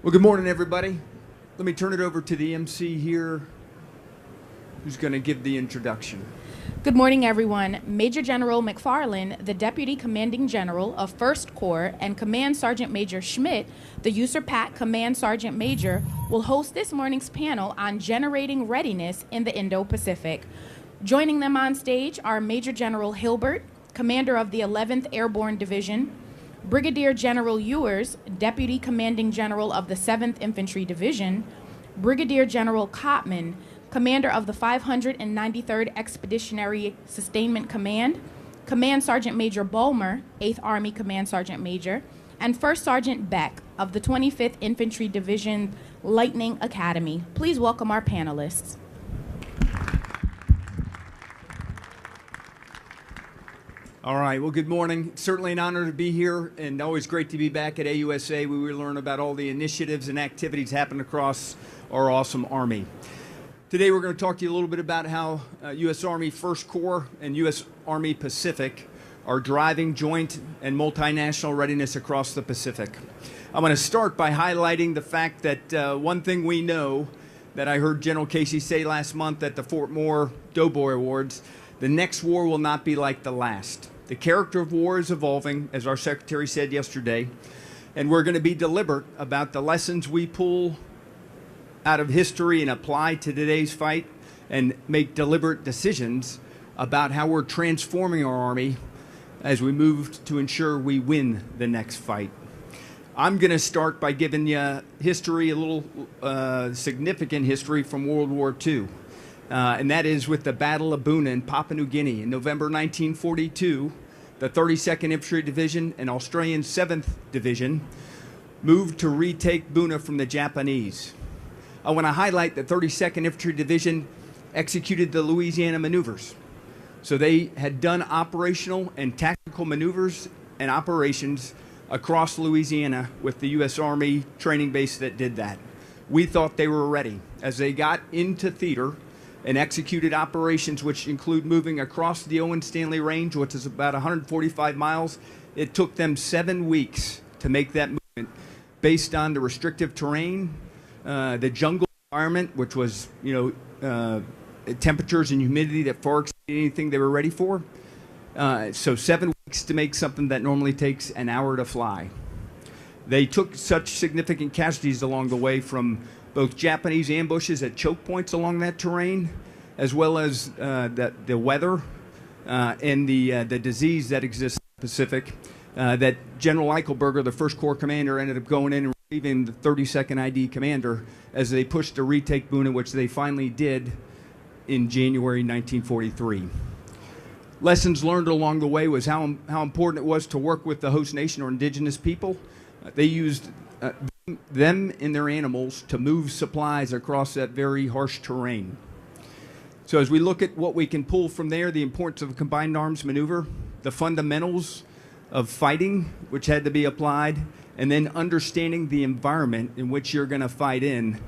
Well, good morning, everybody. Let me turn it over to the MC here, who's going to give the introduction. Good morning, everyone. Major General McFarland, the Deputy Commanding General of 1st Corps, and Command Sergeant Major Schmidt, the USARPAC Command Sergeant Major, will host this morning's panel on generating readiness in the Indo-Pacific. Joining them on stage are Major General Hilbert, Commander of the 11th Airborne Division, Brigadier General Ewers, Deputy Commanding General of the 7th Infantry Division, Brigadier General Cotman, Commander of the 593rd Expeditionary Sustainment Command, Command Sergeant Major Bulmer, 8th Army Command Sergeant Major, and First Sergeant Beck of the 25th Infantry Division Lightning Academy. Please welcome our panelists. All right, well, good morning. It's certainly an honor to be here, and always great to be back at AUSA, where we learn about all the initiatives and activities happening across our awesome Army. Today we're going to talk to you a little bit about how U.S. Army 1st Corps and U.S. Army Pacific are driving joint and multinational readiness across the Pacific. I'm going to start by highlighting the fact that one thing we know that I heard General Casey say last month at the Fort Moore Doughboy Awards, the next war will not be like the last. The character of war is evolving, as our Secretary said yesterday, and we're going to be deliberate about the lessons we pull out of history and apply to today's fight and make deliberate decisions about how we're transforming our Army as we move to ensure we win the next fight. I'm going to start by giving you history, a little significant history from World War II. And that is with the Battle of Buna in Papua New Guinea. In November 1942, the 32nd Infantry Division and Australian 7th Division moved to retake Buna from the Japanese. I want to highlight the 32nd Infantry Division executed the Louisiana maneuvers. So they had done operational and tactical maneuvers and operations across Louisiana with the U.S. Army training base that did that. We thought they were ready. As they got into theater and executed operations which include moving across the Owen Stanley Range, which is about 145 miles. It took them 7 weeks to make that movement based on the restrictive terrain, the jungle environment, which was, temperatures and humidity that far exceeded anything they were ready for. So 7 weeks to make something that normally takes an hour to fly. They took such significant casualties along the way from both Japanese ambushes at choke points along that terrain, as well as the weather and the disease that exists in the Pacific, that General Eichelberger, the 1st Corps commander, ended up going in and relieving the 32nd ID commander as they pushed to retake Buna, which they finally did in January 1943. Lessons learned along the way was how important it was to work with the host nation or indigenous people. They used them and their animals to move supplies across that very harsh terrain. So as we look at what we can pull from there, the importance of a combined arms maneuver, the fundamentals of fighting, which had to be applied, and then understanding the environment in which you're going to fight in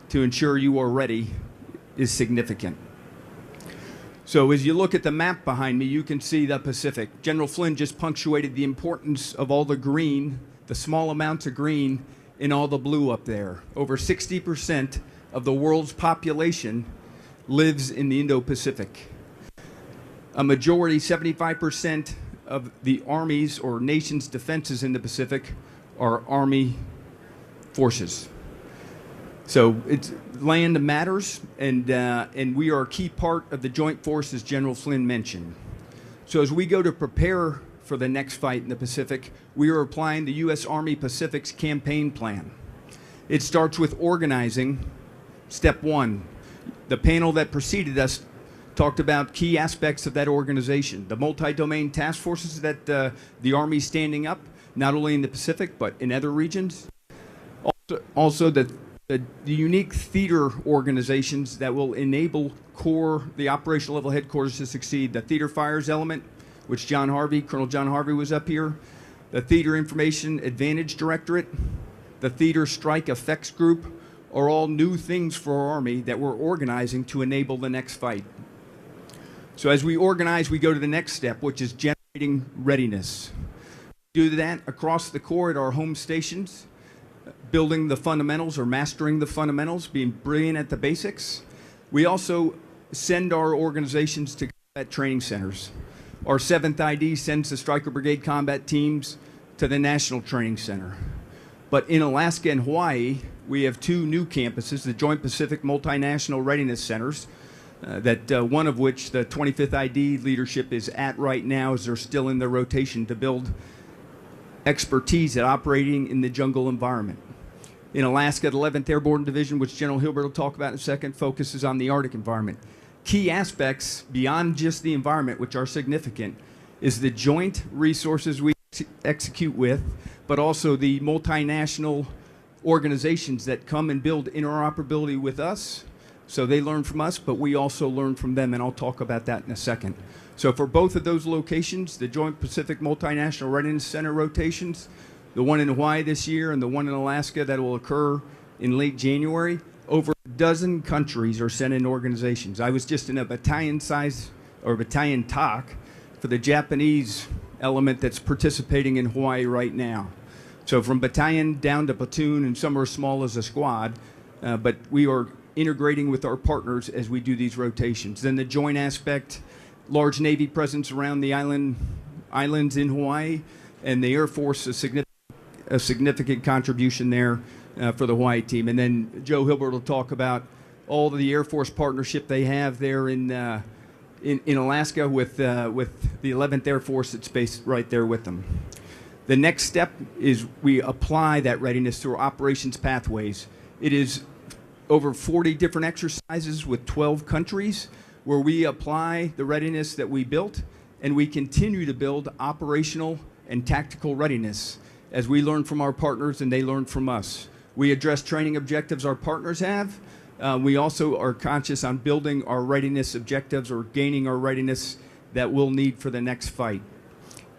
to ensure you are ready is significant. So as you look at the map behind me, you can see the Pacific. General Flynn just punctuated the importance of all the green, the small amounts of green in all the blue up there. Over 60% of the world's population lives in the Indo-Pacific. A majority, 75% of the armies or nations' defenses in the Pacific are Army forces. So it's land matters, and we are a key part of the joint forces General Flynn mentioned. So as we go to prepare for the next fight in the Pacific, we are applying the U.S. Army Pacific's campaign plan. It starts with organizing. Step one, the panel that preceded us talked about key aspects of that organization, the multi-domain task forces that the Army's standing up, not only in the Pacific, but in other regions. Also the unique theater organizations that will enable the operational level headquarters to succeed. The theater fires element, which Colonel John Harvey was up here, the Theater Information Advantage Directorate, the Theater Strike Effects Group, are all new things for our Army that we're organizing to enable the next fight. So as we organize, we go to the next step, which is generating readiness. We do that across the Corps at our home stations, building the fundamentals or mastering the fundamentals, being brilliant at the basics. We also send our organizations to combat training centers. Our 7th ID sends the Stryker Brigade combat teams to the National Training Center. But in Alaska and Hawaii, we have 2 new campuses, the Joint Pacific Multinational Readiness Centers, one of which the 25th ID leadership is at right now as they're still in their rotation to build expertise at operating in the jungle environment. In Alaska, the 11th Airborne Division, which General Hilbert will talk about in a second, focuses on the Arctic environment. Key aspects beyond just the environment, which are significant, is the joint resources we execute with, but also the multinational organizations that come and build interoperability with us. So they learn from us, but we also learn from them, and I'll talk about that in a second. So for both of those locations, the Joint Pacific Multinational Readiness Center rotations, the one in Hawaii this year and the one in Alaska that will occur in late January, over a dozen countries are sent in organizations. I was just in a battalion size or battalion TOC for the Japanese element that's participating in Hawaii right now. So from battalion down to platoon, and some are as small as a squad, but we are integrating with our partners as we do these rotations. Then the joint aspect, large Navy presence around the islands in Hawaii, and the Air Force, a significant contribution there for the Hawaii team. And then Joe Hilbert will talk about all of the Air Force partnership they have there in Alaska with the 11th Air Force that's based right there with them. The next step is we apply that readiness through operations pathways. It is over 40 different exercises with 12 countries where we apply the readiness that we built, and we continue to build operational and tactical readiness as we learn from our partners and they learn from us. We address training objectives our partners have. We also are conscious on building our readiness objectives or gaining our readiness that we'll need for the next fight.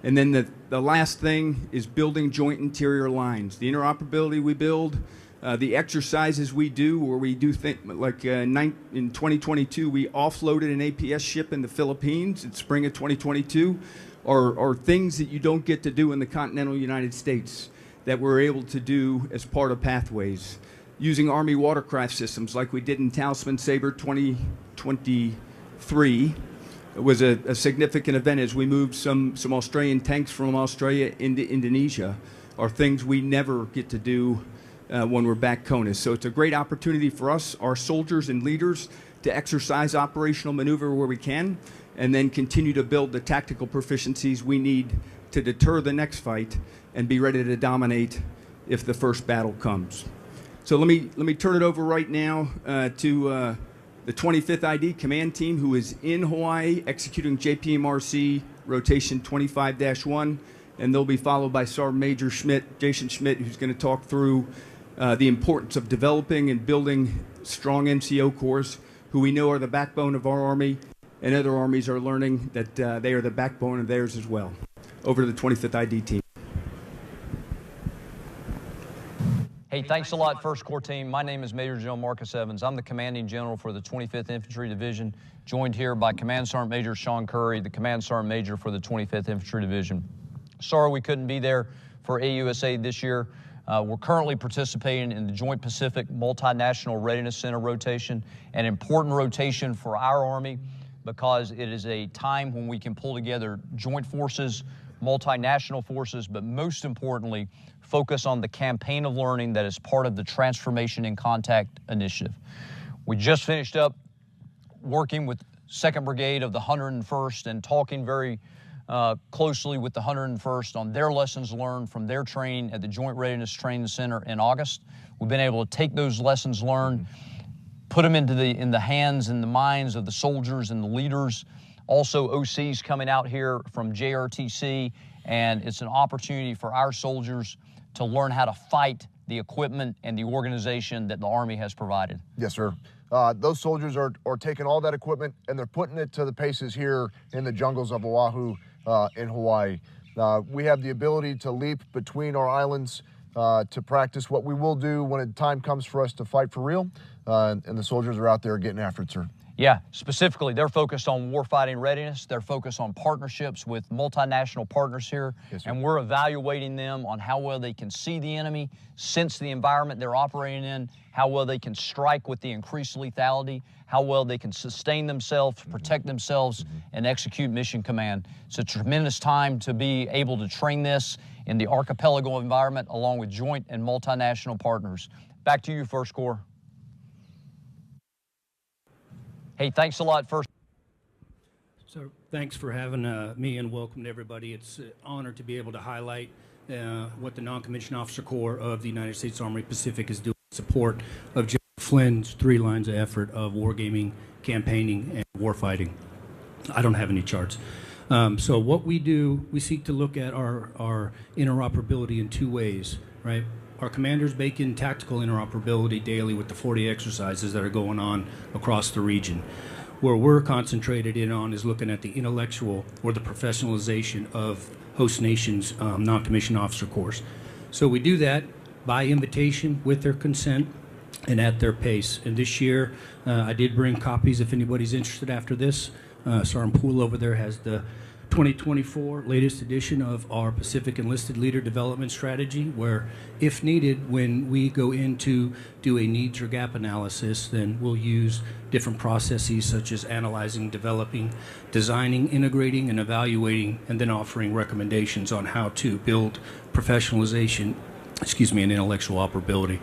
And then the last thing is building joint interior lines. The interoperability we build, the exercises we do, where we do think, like in 2022, we offloaded an APS ship in the Philippines in spring of 2022, are things that you don't get to do in the continental United States that we're able to do as part of pathways. Using Army watercraft systems like we did in Talisman Sabre 2023 was a significant event as we moved some Australian tanks from Australia into Indonesia, are things we never get to do when we're back CONUS. So it's a great opportunity for us, our soldiers and leaders, to exercise operational maneuver where we can, and then continue to build the tactical proficiencies we need to deter the next fight and be ready to dominate if the first battle comes. So let me turn it over right now to the 25th ID command team, who is in Hawaii executing JPMRC rotation 25-1, and they'll be followed by Sergeant Major Jason Schmidt, who's going to talk through the importance of developing and building strong NCO corps, who we know are the backbone of our Army, and other armies are learning that they are the backbone of theirs as well. Over to the 25th ID team. Hey, thanks a lot, First Corps team. My name is Major General Marcus Evans. I'm the Commanding General for the 25th Infantry Division, joined here by Command Sergeant Major Sean Curry, the Command Sergeant Major for the 25th Infantry Division. Sorry we couldn't be there for AUSA this year. We're currently participating in the Joint Pacific Multinational Readiness Center rotation, an important rotation for our Army because it is a time when we can pull together joint forces, multinational forces, but most importantly, focus on the campaign of learning that is part of the Transformation in Contact initiative. We just finished up working with 2nd Brigade of the 101st and talking very closely with the 101st on their lessons learned from their training at the Joint Readiness Training Center in August. We've been able to take those lessons learned, put them in the hands and the minds of the soldiers and the leaders. Also, OCs coming out here from JRTC, and it's an opportunity for our soldiers to learn how to fight the equipment and the organization that the Army has provided. Yes, sir. Those soldiers are taking all that equipment and they're putting it to the paces here in the jungles of Oahu in Hawaii. We have the ability to leap between our islands to practice what we will do when the time comes for us to fight for real, and the soldiers are out there getting after it, sir. Yeah, specifically, they're focused on warfighting readiness. They're focused on partnerships with multinational partners here, Yes, sir. and we're evaluating them on how well they can see the enemy, sense the environment they're operating in, how well they can strike with the increased lethality, how well they can sustain themselves, protect themselves, and execute mission command. It's a tremendous time to be able to train this in the archipelago environment along with joint and multinational partners. Back to you, First Corps. Hey, thanks a lot, First. So thanks for having me, and welcome to everybody. It's an honor to be able to highlight what the Non-Commissioned Officer Corps of the United States Army Pacific is doing in support of General Flynn's 3 lines of effort of wargaming, campaigning, and warfighting. I don't have any charts. So what we do, we seek to look at our interoperability in 2 ways, right? Our commanders bake in tactical interoperability daily with the 40 exercises that are going on across the region. Where we're concentrated in on is looking at the intellectual or the professionalization of host nations' non-commissioned officer corps. So we do that by invitation, with their consent, and at their pace. And this year, I did bring copies if anybody's interested after this. Sergeant Poole over there has the 2024 latest edition of our Pacific Enlisted Leader Development Strategy, where, if needed, when we go in to do a needs or gap analysis, then we'll use different processes such as analyzing, developing, designing, integrating, and evaluating, and then offering recommendations on how to build professionalization, and intellectual operability.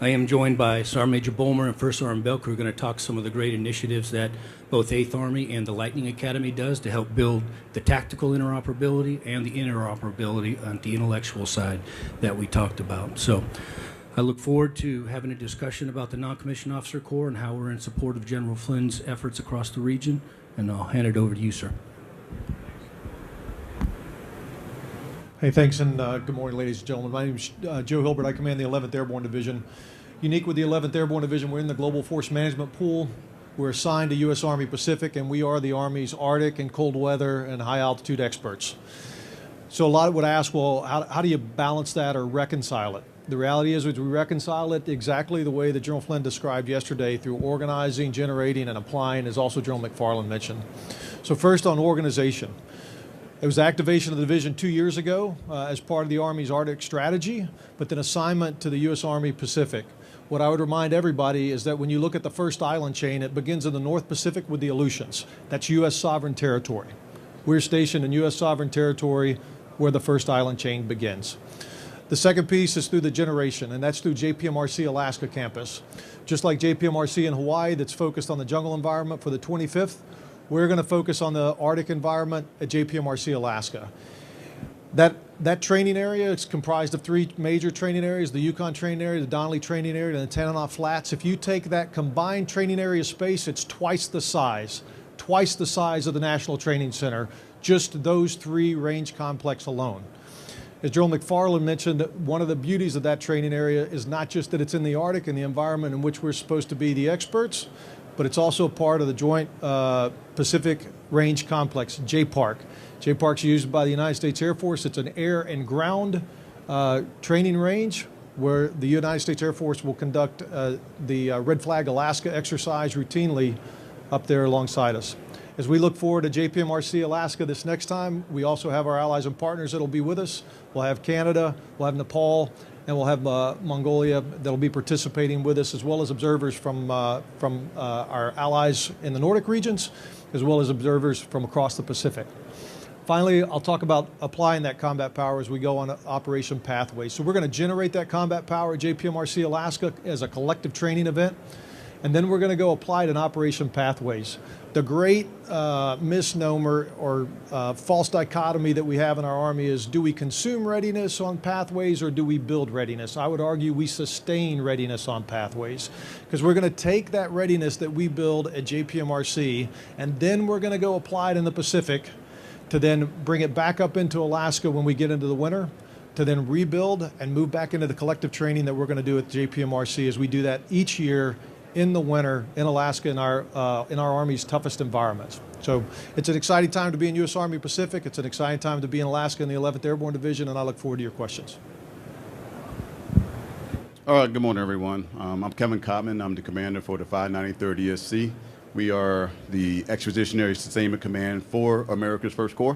I am joined by Sergeant Major Bulmer and First Sergeant Belk, who are going to talk some of the great initiatives that both 8th Army and the Lightning Academy does to help build the tactical interoperability and the interoperability on the intellectual side that we talked about. So I look forward to having a discussion about the Non-Commissioned Officer Corps and how we're in support of General Flynn's efforts across the region, and I'll hand it over to you, sir. Hey, thanks, and good morning, ladies and gentlemen. My name is Joe Hilbert. I command the 11th Airborne Division. Unique with the 11th Airborne Division, we're in the Global Force Management Pool. We're assigned to U.S. Army Pacific, and we are the Army's Arctic and cold weather and high altitude experts. So a lot would ask, well, how do you balance that or reconcile it? The reality is we reconcile it exactly the way that General Flynn described yesterday, through organizing, generating, and applying, as also General McFarland mentioned. So first, on organization. It was activation of the division 2 years ago as part of the Army's Arctic strategy, but then assignment to the U.S. Army Pacific. What I would remind everybody is that when you look at the first island chain, it begins in the North Pacific with the Aleutians. That's U.S. sovereign territory. We're stationed in U.S. sovereign territory where the first island chain begins. The second piece is through the generation, and that's through JPMRC Alaska campus. Just like JPMRC in Hawaii that's focused on the jungle environment for the 25th, we're going to focus on the Arctic environment at JPMRC Alaska. That training area is comprised of 3 major training areas: the Yukon training area, the Donnelly training area, and the Tanana Flats. If you take that combined training area space, it's twice the size of the National Training Center, just those 3 range complex alone. As General McFarland mentioned, one of the beauties of that training area is not just that it's in the Arctic and the environment in which we're supposed to be the experts, but it's also part of the Joint Pacific Range Complex, JPARC. JPARC's used by the United States Air Force. It's an air and ground training range where the United States Air Force will conduct the Red Flag Alaska exercise routinely up there alongside us. As we look forward to JPMRC Alaska this next time, we also have our allies and partners that will be with us. We'll have Canada, we'll have Nepal, and we'll have Mongolia that will be participating with us, as well as observers from our allies in the Nordic regions, as well as observers from across the Pacific. Finally, I'll talk about applying that combat power as we go on Operation Pathways. So we're going to generate that combat power at JPMRC Alaska as a collective training event, and then we're going to go apply it in Operation Pathways. The great misnomer or false dichotomy that we have in our Army is, do we consume readiness on pathways or do we build readiness? I would argue we sustain readiness on pathways, because we're going to take that readiness that we build at JPMRC and then we're going to go apply it in the Pacific to then bring it back up into Alaska when we get into the winter, to then rebuild and move back into the collective training that we're going to do at JPMRC as we do that each year in the winter in Alaska in our Army's toughest environments. So it's an exciting time to be in U.S. Army Pacific. It's an exciting time to be in Alaska in the 11th Airborne Division, and I look forward to your questions. All right, good morning, everyone. I'm Kevin Cotman. I'm the commander for the 593rd ESC. We are the Expeditionary Sustainment Command for America's First Corps.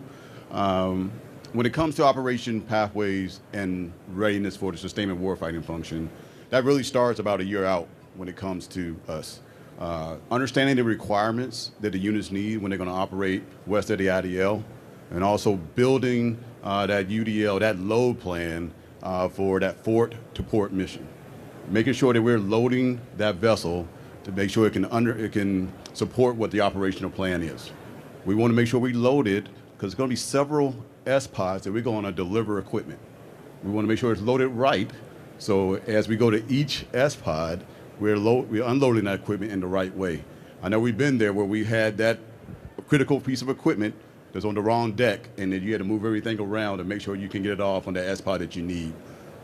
When it comes to operation pathways and readiness for the sustainment warfighting function, that really starts about a year out when it comes to us. Understanding the requirements that the units need when they're going to operate west of the IDL, and also building that UDL, that load plan for that fort to port mission. Making sure that we're loading that vessel to make sure it can support what the operational plan is. We want to make sure we load it because there's going to be several S-pods that we're going to deliver equipment. We want to make sure it's loaded right, so as we go to each S-pod, we're unloading that equipment in the right way. I know we've been there where we had that critical piece of equipment that's on the wrong deck, and then you had to move everything around to make sure you can get it off on the S-pod that you need.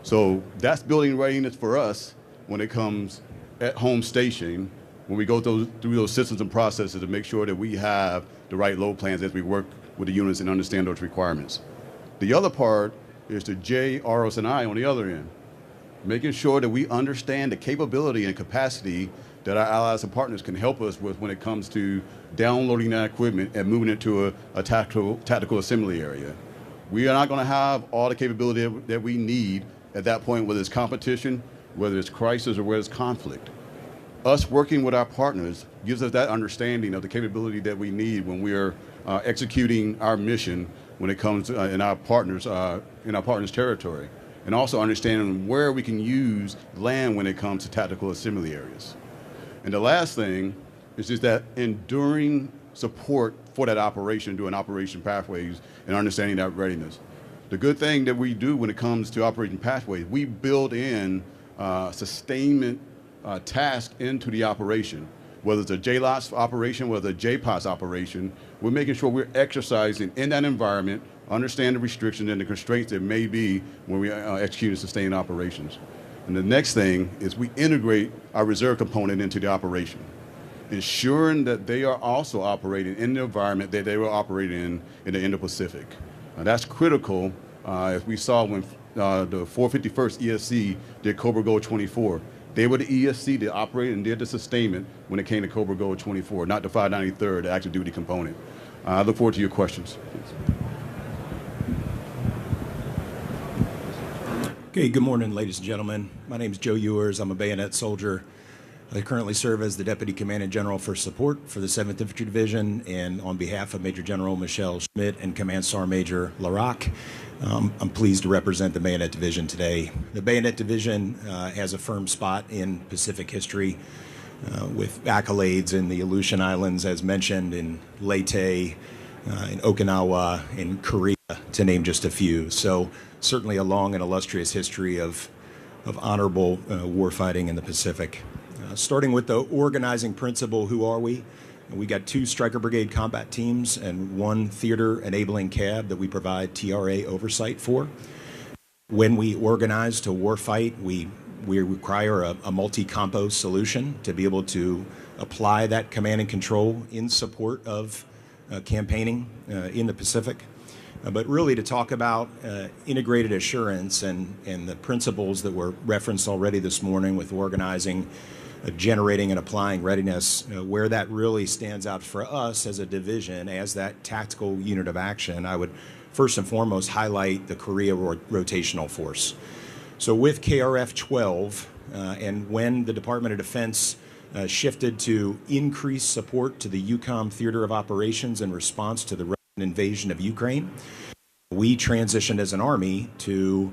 So that's building readiness for us when it comes at home station, when we go through those systems and processes to make sure that we have the right load plans as we work with the units and understand those requirements. The other part is the J, ROS, and I on the other end, making sure that we understand the capability and capacity that our allies and partners can help us with when it comes to downloading that equipment and moving it to a tactical assembly area. We are not going to have all the capability that we need at that point, whether it's competition, whether it's crisis, or whether it's conflict. Us working with our partners gives us that understanding of the capability that we need when we are executing our mission when it comes to, in our partners' territory, and also understanding where we can use land when it comes to tactical assembly areas. And the last thing is just that enduring support for that operation during operation pathways and understanding that readiness. The good thing that we do when it comes to operation pathways, we build in sustainment task into the operation. Whether it's a JLOTS operation, whether it's a JPOS operation, we're making sure we're exercising in that environment, understand the restrictions and the constraints that may be when we execute sustained operations. And the next thing is we integrate our reserve component into the operation, ensuring that they are also operating in the environment that they were operating in the Indo-Pacific. That's critical, as we saw when the 451st ESC did Cobra Gold 24. They were the ESC that operated and did the sustainment when it came to Cobra Gold 24, not the 593rd, the active duty component. I look forward to your questions. Okay, good morning, ladies and gentlemen. My name is Joe Ewers. I'm a bayonet soldier. I currently serve as the Deputy Commandant General for Support for the 7th Infantry Division, and on behalf of Major General Michelle Schmidt and Command Sergeant Major LaRocque, I'm pleased to represent the Bayonet Division today. The Bayonet Division has a firm spot in Pacific history with accolades in the Aleutian Islands, as mentioned, in Leyte, in Okinawa, in Korea, to name just a few. So certainly a long and illustrious history of honorable warfighting in the Pacific. Starting with the organizing principle, who are we? We got 2 Stryker Brigade combat teams and 1 theater enabling cab that we provide TRA oversight for. When we organize to warfight, we require a multi-compo solution to be able to apply that command and control in support of campaigning in the Pacific. But really to talk about integrated assurance and the principles that were referenced already this morning with organizing, generating and applying readiness, where that really stands out for us as a division, as that tactical unit of action, I would first and foremost highlight the Korea Rotational Force. So with KRF 12, and when the Department of Defense shifted to increase support to the EUCOM Theater of Operations in response to the Russian invasion of Ukraine, we transitioned as an Army to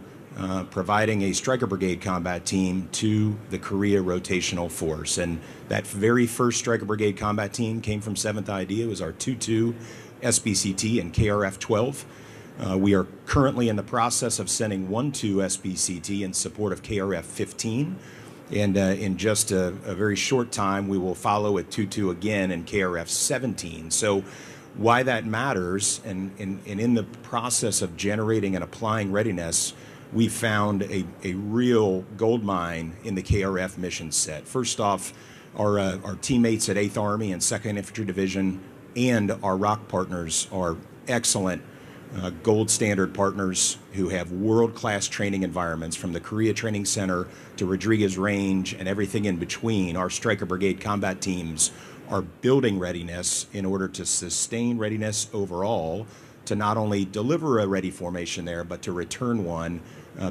providing a Stryker Brigade combat team to the Korea Rotational Force. And that very first Stryker Brigade combat team came from 7th ID. It was our 2-2 SBCT and KRF 12. We are currently in the process of sending 1-2 SBCT in support of KRF 15. And in just a very short time, we will follow at 2-2 again in KRF 17. So why that matters, and in the process of generating and applying readiness, we found a real gold mine in the KRF mission set. First off, our teammates at 8th Army and 2nd Infantry Division and our ROC partners are excellent gold standard partners who have world-class training environments, from the Korea Training Center to Rodriguez Range and everything in between. Our Stryker Brigade combat teams are building readiness in order to sustain readiness overall, to not only deliver a ready formation there, but to return one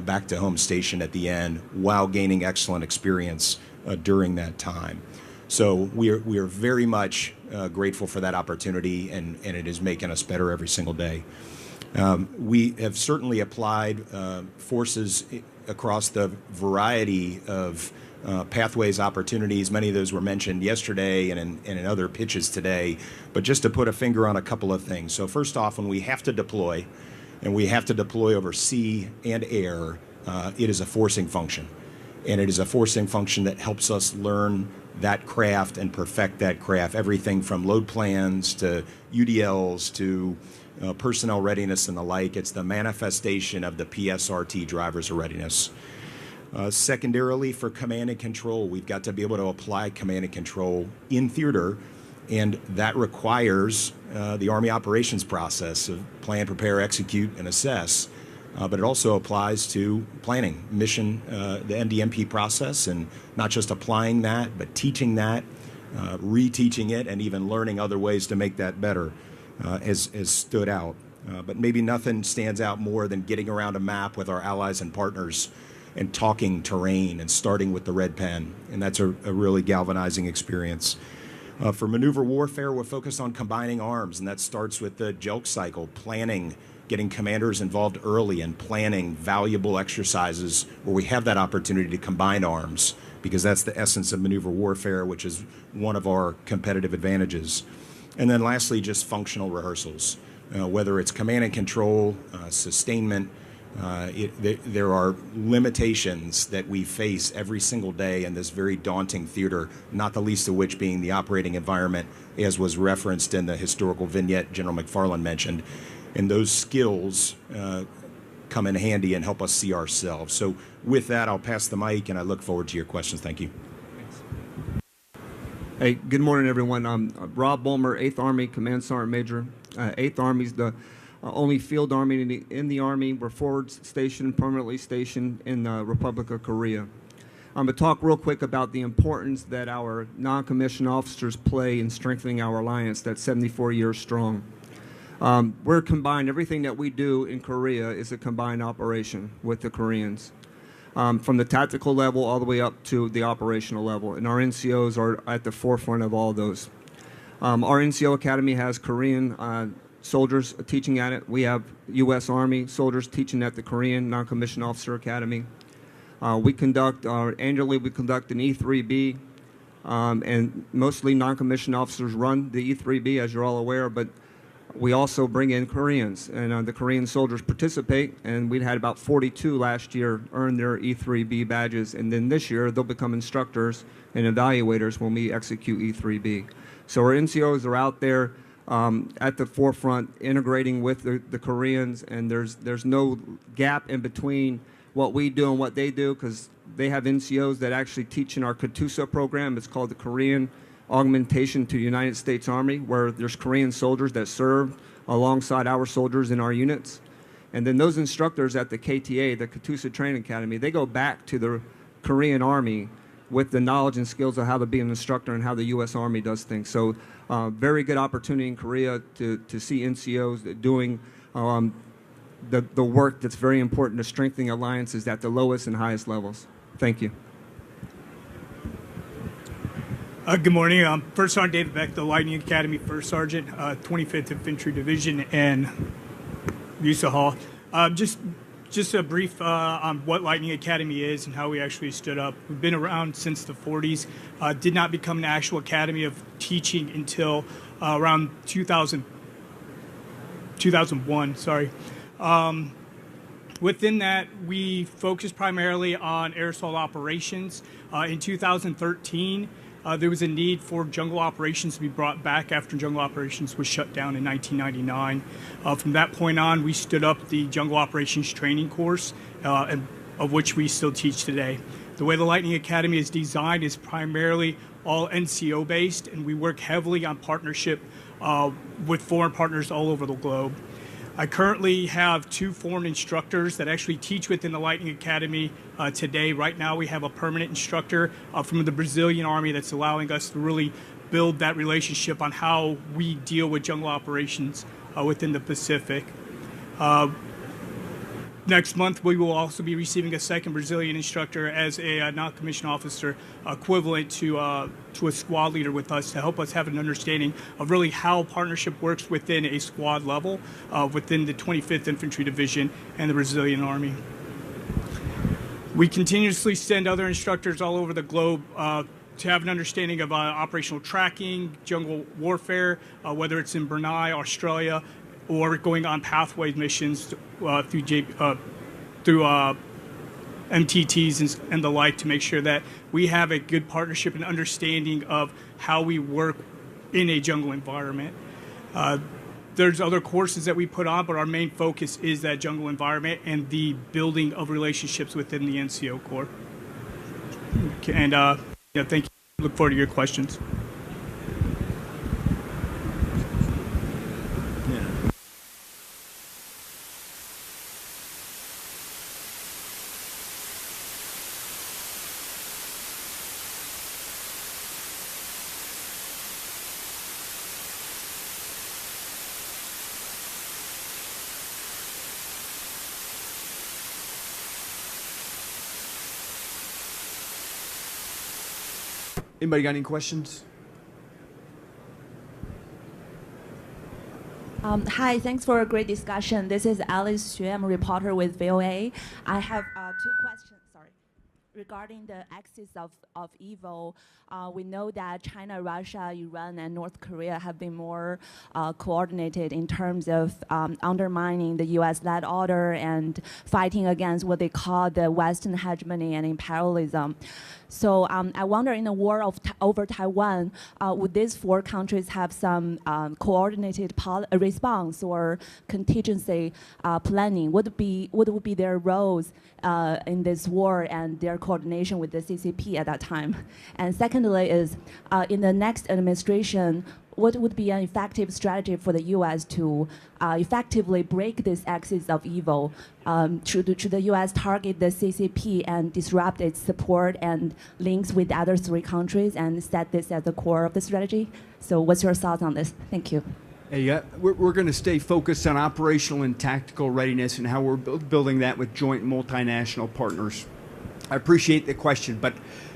back to home station at the end while gaining excellent experience during that time. So we are very much grateful for that opportunity, and it is making us better every single day. We have certainly applied forces across the variety of pathways, opportunities. Many of those were mentioned yesterday and in other pitches today, but just to put a finger on a couple of things. So first off, when we have to deploy, and we have to deploy over sea and air, it is a forcing function. And it is a forcing function that helps us learn that craft and perfect that craft, everything from load plans to UDLs to personnel readiness and the like. It's the manifestation of the PSRT driver's readiness. Secondarily, for command and control, we've got to be able to apply command and control in theater, and that requires the Army operations process of plan, prepare, execute, and assess. But it also applies to planning, mission, the NDMP process, and not just applying that, but teaching that, reteaching it, and even learning other ways to make that better has stood out. But maybe nothing stands out more than getting around a map with our allies and partners and talking terrain and starting with the red pen. And that's a really galvanizing experience. For maneuver warfare, we're focused on combining arms, and that starts with the JELC cycle, planning, getting commanders involved early and planning valuable exercises where we have that opportunity to combine arms, because that's the essence of maneuver warfare, which is one of our competitive advantages. And then lastly, just functional rehearsals, whether it's command and control, sustainment. There are limitations that we face every single day in this very daunting theater, not the least of which being the operating environment, as was referenced in the historical vignette General McFarland mentioned. And those skills come in handy and help us see ourselves. So with that, I'll pass the mic, and I look forward to your questions. Thank you. Hey, good morning, everyone. I'm Rob Bulmer, 8th Army Command Sergeant Major. 8th Army is the only field army in the Army. We're forward stationed, permanently stationed in the Republic of Korea. I'm going to talk real quick about the importance that our non-commissioned officers play in strengthening our alliance that's 74 years strong. We're combined. Everything that we do in Korea is a combined operation with the Koreans, from the tactical level all the way up to the operational level. And our NCOs are at the forefront of all those. Our NCO Academy has Korean soldiers teaching at it. We have U.S. Army soldiers teaching at the Korean Non-Commissioned Officer Academy. We conduct, annually we conduct an E3B, and mostly non-commissioned officers run the E3B, as you're all aware, but we also bring in Koreans, and the Korean soldiers participate, and we had about 42 last year earn their E3B badges, and then this year they'll become instructors and evaluators when we execute E3B. So our NCOs are out there at the forefront integrating with the Koreans, and there's no gap in between what we do and what they do, because they have NCOs that actually teach in our KATUSA program. It's called the Korean Augmentation to United States Army, where there's Korean soldiers that serve alongside our soldiers in our units. And then those instructors at the KTA, the KATUSA Training Academy, they go back to the Korean Army with the knowledge and skills of how to be an instructor and how the U.S. Army does things. So very good opportunity in Korea to see NCOs doing the work that's very important to strengthening alliances at the lowest and highest levels. Thank you. Good morning. I'm First Sergeant David Beck, the Lightning Academy First Sergeant, 25th Infantry Division, and AUSA Hall. Just a brief on what Lightning Academy is and how we actually stood up. We've been around since the 40s. Did not become an actual academy of teaching until around 2001. Sorry. Within that, we focused primarily on air assault operations. In 2013, there was a need for jungle operations to be brought back after jungle operations was shut down in 1999. From that point on, we stood up the jungle operations training course, of which we still teach today. The way the Lightning Academy is designed is primarily all NCO based, and we work heavily on partnership with foreign partners all over the globe. I currently have 2 foreign instructors that actually teach within the Lightning Academy today. Right now we have a permanent instructor from the Brazilian Army that's allowing us to really build that relationship on how we deal with jungle operations within the Pacific. Next month, we will also be receiving a second Brazilian instructor as a non-commissioned officer equivalent to a squad leader with us to help us have an understanding of really how partnership works within a squad level within the 25th Infantry Division and the Brazilian Army. We continuously send other instructors all over the globe to have an understanding of operational tracking, jungle warfare, whether it's in Brunei, Australia, or going on pathway missions through MTTs and the like to make sure that we have a good partnership and understanding of how we work in a jungle environment. There's other courses that we put on, but our main focus is that jungle environment and the building of relationships within the NCO Corps. And thank you. Look forward to your questions. Anybody got any questions? Hi, thanks for a great discussion. This is Alice Xue. I'm a reporter with VOA. I have two questions. Regarding the axis of evil, we know that China, Russia, Iran, and North Korea have been more coordinated in terms of undermining the U.S.-led order and fighting against what they call the Western hegemony and imperialism. So I wonder, in the war over Taiwan, would these four countries have some coordinated response or contingency planning? What would be their roles in this war and their coordination with the CCP at that time? And secondly is, in the next administration, what would be an effective strategy for the U.S. to effectively break this axis of evil? Should the U.S. target the CCP and disrupt its support and links with the other three countries and set this at the core of the strategy? So what's your thoughts on this? Thank you. Hey, we're going to stay focused on operational and tactical readiness and how we're building that with joint multinational partners. I appreciate the question, but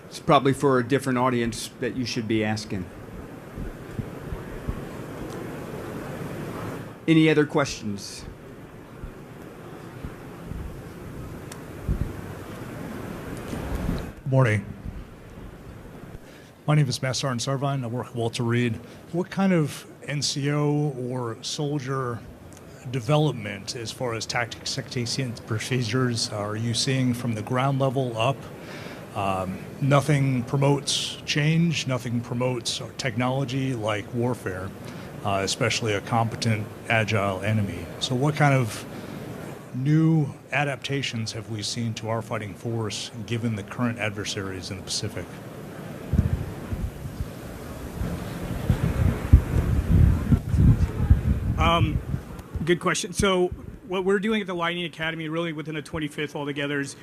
it's probably for a different audience that you should be asking. Any other questions? Good morning. My name is Matt Sergeant Sarvine. I work with Walter Reed. What kind of NCO or soldier development as far as tactics, techniques, and procedures are you seeing from the ground level up? Nothing promotes change, nothing promotes technology like warfare, especially a competent, agile enemy. So what kind of new adaptations have we seen to our fighting force given the current adversaries in the Pacific? Good question. So what we're doing at the Lightning Academy, really within the 25th altogether, is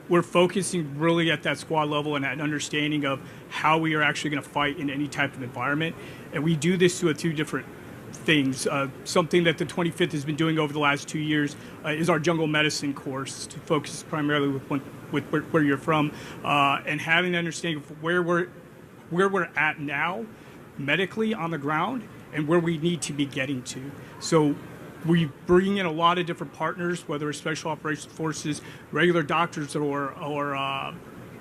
we're focusing really at that squad level and that understanding of how we are actually going to fight in any type of environment. And we do this through two different things. Something that the 25th has been doing over the last 2 years is our jungle medicine course, to focus primarily with where you're from, and having an understanding of where we're at now medically on the ground and where we need to be getting to. So we bring in a lot of different partners, whether it's special operations forces, regular doctors, or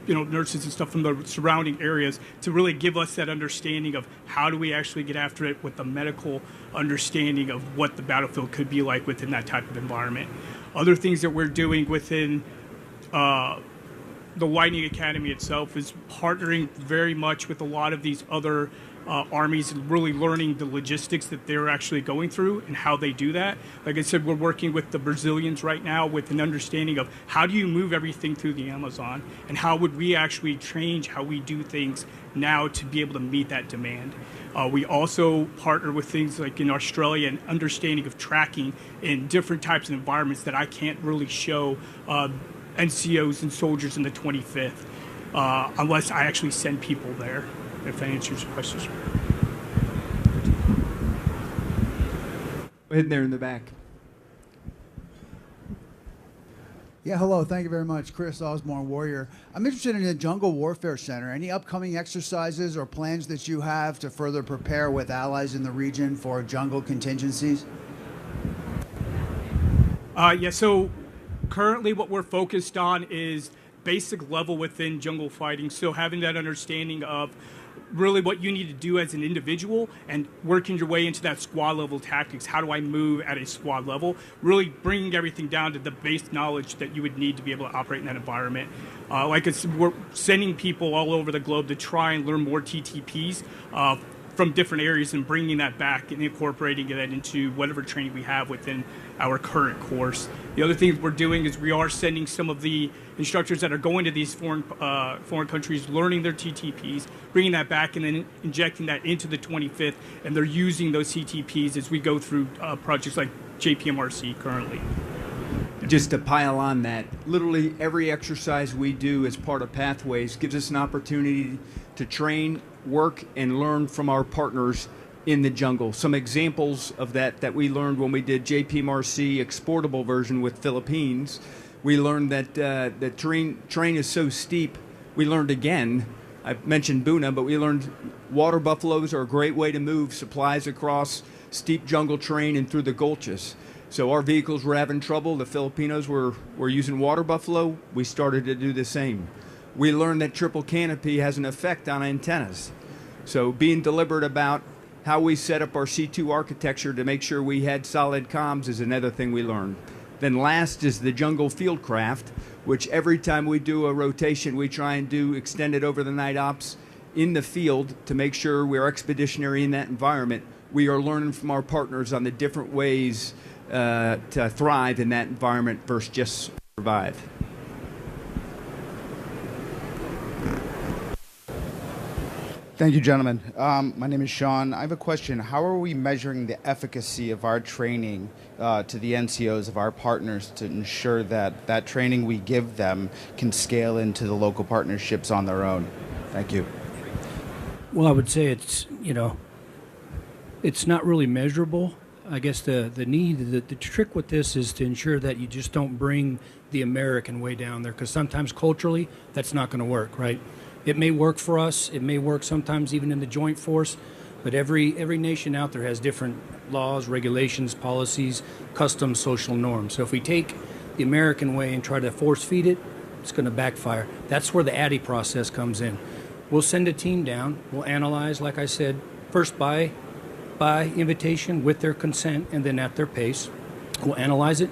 nurses and stuff from the surrounding areas, to really give us that understanding of how do we actually get after it with the medical understanding of what the battlefield could be like within that type of environment. Other things that we're doing within the Lightning Academy itself is partnering very much with a lot of these other armies and really learning the logistics that they're actually going through and how they do that. Like I said, we're working with the Brazilians right now with an understanding of how do you move everything through the Amazon, and how would we actually change how we do things now to be able to meet that demand. We also partner with things like in Australia, and understanding of tracking in different types of environments that I can't really show NCOs and soldiers in the 25th unless I actually send people there. if that answers your questions. Go ahead there in the back. Yeah, hello. Thank you very much. Chris Osborne, Warrior. I'm interested in the Jungle Warfare Center. Any upcoming exercises or plans that you have to further prepare with allies in the region for jungle contingencies? Yeah, so currently what we're focused on is basic level within jungle fighting. So having that understanding of really what you need to do as an individual and working your way into that squad level tactics. How do I move at a squad level? Really bringing everything down to the base knowledge that you would need to be able to operate in that environment. We're sending people all over the globe to try and learn more TTPs from different areas and bringing that back and incorporating that into whatever training we have within our current course. The other things we're doing is we are sending some of the instructors that are going to these foreign countries, learning their TTPs, bringing that back and then injecting that into the 25th, and they're using those TTPs as we go through projects like JPMRC currently. Just to pile on that, literally every exercise we do as part of Pathways gives us an opportunity to train, work, and learn from our partners in the jungle. Some examples of that we learned when we did JPMRC exportable version with Philippines. We learned that the terrain is so steep. We learned again, I mentioned Buna, but we learned water buffaloes are a great way to move supplies across steep jungle terrain and through the gulches. So our vehicles were having trouble. The Filipinos were using water buffalo. We started to do the same. We learned that triple canopy has an effect on antennas. So being deliberate about how we set up our C2 architecture to make sure we had solid comms is another thing we learned. Then last is the jungle field craft, which every time we do a rotation, we try and do extended over the night ops in the field to make sure we're expeditionary in that environment. We are learning from our partners on the different ways to thrive in that environment versus just survive. Thank you, gentlemen. My name is Sean. I have a question. How are we measuring the efficacy of our training to the NCOs of our partners to ensure that that training we give them can scale into the local partnerships on their own? Thank you. Well, I would say it's not really measurable. I guess the trick with this is to ensure that you just don't bring the American way down there, because sometimes culturally that's not going to work, right? It may work for us. It may work sometimes even in the joint force, but every nation out there has different laws, regulations, policies, customs, social norms. So if we take the American way and try to force feed it, it's going to backfire. That's where the ADDI process comes in. We'll send a team down. We'll analyze, like I said, first by invitation with their consent and then at their pace. We'll analyze it.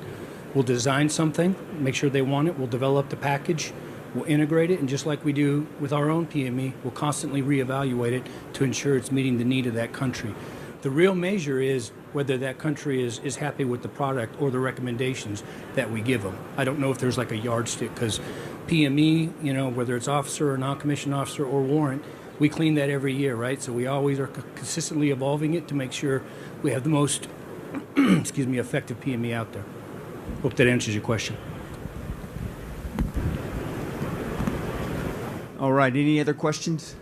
We'll design something, make sure they want it. We'll develop the package. We'll integrate it, and just like we do with our own PME, we'll constantly reevaluate it to ensure it's meeting the need of that country. The real measure is whether that country is happy with the product or the recommendations that we give them. I don't know if there's like a yardstick, because PME, whether it's officer or non-commissioned officer or warrant, we clean that every year, right? So we always are consistently evolving it to make sure we have the most effective PME out there. Hope that answers your question. All right, any other questions?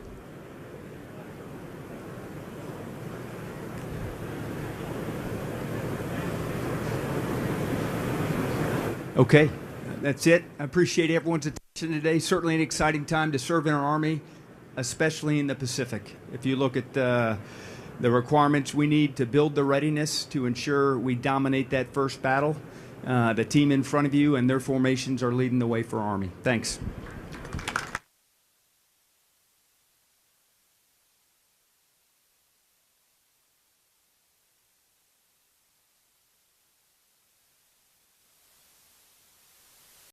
Okay, that's it. I appreciate everyone's attention today. Certainly an exciting time to serve in our Army, especially in the Pacific. If you look at the requirements we need to build the readiness to ensure we dominate that first battle, the team in front of you and their formations are leading the way for our Army. Thanks.